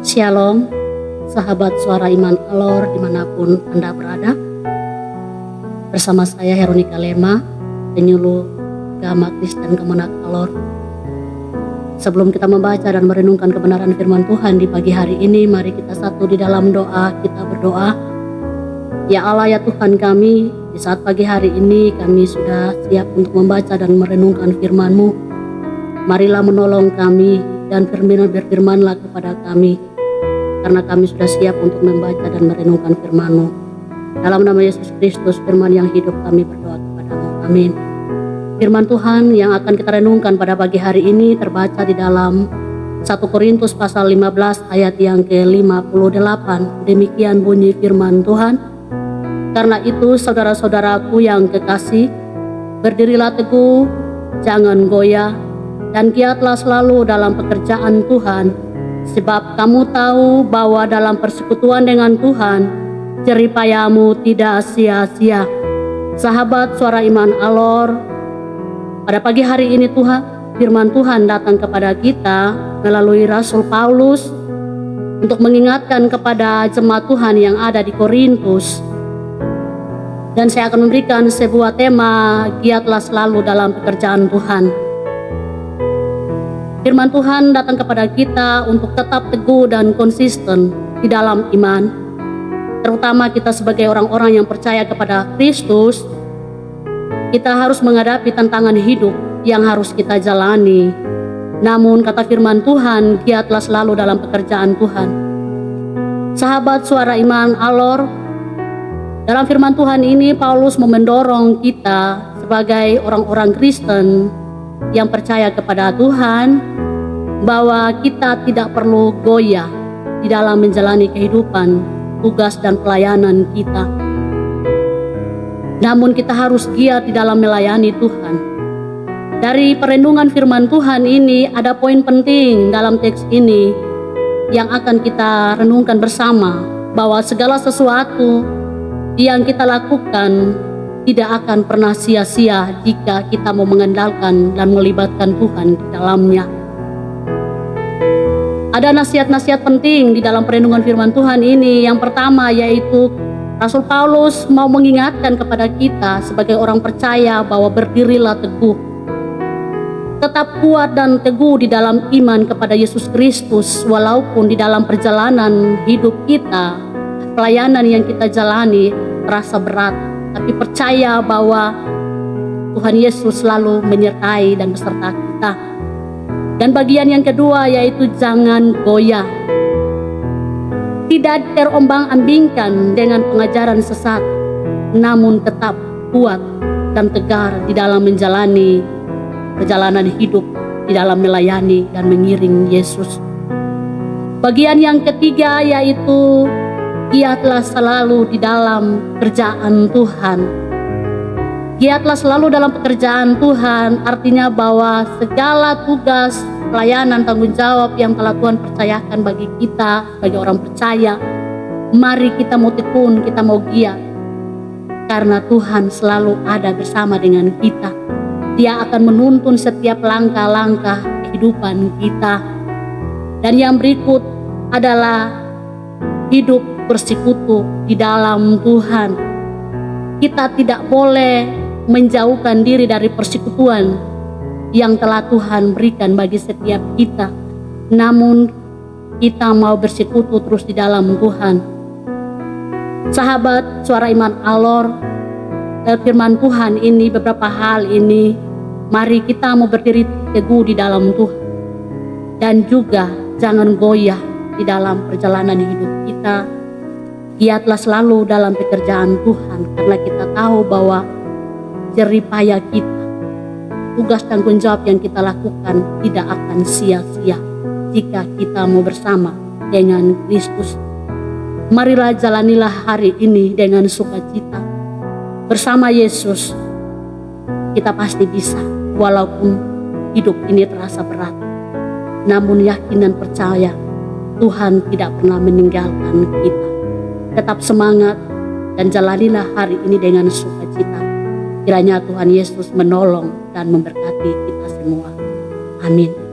Shalom, sahabat Suara Iman Alor dimanapun Anda berada. Bersama saya Heronika Lema, penyuluh Agama Kristen Kemenak Alor. Sebelum kita membaca dan merenungkan kebenaran firman Tuhan di pagi hari ini, mari kita satu di dalam doa. Kita berdoa. Ya Allah, ya Tuhan kami, di saat pagi hari ini kami sudah siap untuk membaca dan merenungkan firman-Mu. Marilah menolong kami dan berfirmanlah kepada kami, karena kami sudah siap untuk membaca dan merenungkan firman-Mu. Dalam nama Yesus Kristus, firman yang hidup, kami berdoa kepada-Mu. Amin. Firman Tuhan yang akan kita renungkan pada pagi hari ini terbaca di dalam 1 Korintus pasal 15 ayat yang ke-58. Demikian bunyi firman Tuhan. Karena itu saudara-saudaraku yang kekasih, berdirilah teguh, jangan goyah, dan giatlah selalu dalam pekerjaan Tuhan. Sebab kamu tahu bahwa dalam persekutuan dengan Tuhan, jeripayamu tidak sia-sia. Sahabat Suara Iman Alor, pada pagi hari ini firman Tuhan datang kepada kita melalui Rasul Paulus untuk mengingatkan kepada jemaat Tuhan yang ada di Korintus. Dan saya akan memberikan sebuah tema, giatlah selalu dalam pekerjaan Tuhan. Firman Tuhan datang kepada kita untuk tetap teguh dan konsisten di dalam iman. Terutama kita sebagai orang-orang yang percaya kepada Kristus, kita harus menghadapi tantangan hidup yang harus kita jalani. Namun kata firman Tuhan, giatlah selalu dalam pekerjaan Tuhan. Sahabat Suara Iman Alor, dalam firman Tuhan ini Paulus mendorong kita sebagai orang-orang Kristen yang percaya kepada Tuhan, bahwa kita tidak perlu goyah di dalam menjalani kehidupan, tugas dan pelayanan kita. Namun kita harus giat di dalam melayani Tuhan. Dari perenungan firman Tuhan ini ada poin penting dalam teks ini yang akan kita renungkan bersama, bahwa segala sesuatu yang kita lakukan tidak akan pernah sia-sia jika kita mau mengandalkan dan melibatkan Tuhan di dalamnya. Ada nasihat-nasihat penting di dalam perenungan firman Tuhan ini. Yang pertama yaitu Rasul Paulus mau mengingatkan kepada kita sebagai orang percaya bahwa berdirilah teguh. Tetap kuat dan teguh di dalam iman kepada Yesus Kristus, walaupun di dalam perjalanan hidup kita, pelayanan yang kita jalani terasa berat. Tapi percaya bahwa Tuhan Yesus selalu menyertai dan beserta kita. Dan bagian yang kedua yaitu jangan goyah. Tidak terombang-ambingkan dengan pengajaran sesat, namun tetap kuat dan tegar di dalam menjalani perjalanan hidup, di dalam melayani dan mengiring Yesus. Bagian yang ketiga yaitu giatlah selalu di dalam pekerjaan Tuhan. Giatlah selalu dalam pekerjaan Tuhan artinya bahwa segala tugas, pelayanan, tanggung jawab yang telah Tuhan percayakan bagi kita, bagi orang percaya, mari kita mau tekun, kita mau giat. Karena Tuhan selalu ada bersama dengan kita. Dia akan menuntun setiap langkah-langkah kehidupan kita. Dan yang berikut adalah hidup bersekutu di dalam Tuhan. Kita tidak boleh menjauhkan diri dari persekutuan yang telah Tuhan berikan bagi setiap kita. Namun kita mau bersekutu terus di dalam Tuhan. Sahabat Suara Iman Alor, firman Tuhan ini, beberapa hal ini, mari kita mau berdiri teguh di dalam Tuhan. Dan juga jangan goyah di dalam perjalanan hidup kita. Giatlah selalu dalam pekerjaan Tuhan, karena kita tahu bahwa jeripaya kita, tugas tanggung jawab yang kita lakukan tidak akan sia-sia jika kita mau bersama dengan Kristus. Marilah jalanilah hari ini dengan sukacita. Bersama Yesus kita pasti bisa, walaupun hidup ini terasa berat. Namun yakin dan percaya Tuhan tidak pernah meninggalkan kita. Tetap semangat dan jalanilah hari ini dengan sukacita. Kiranya Tuhan Yesus menolong dan memberkati kita semua. Amin.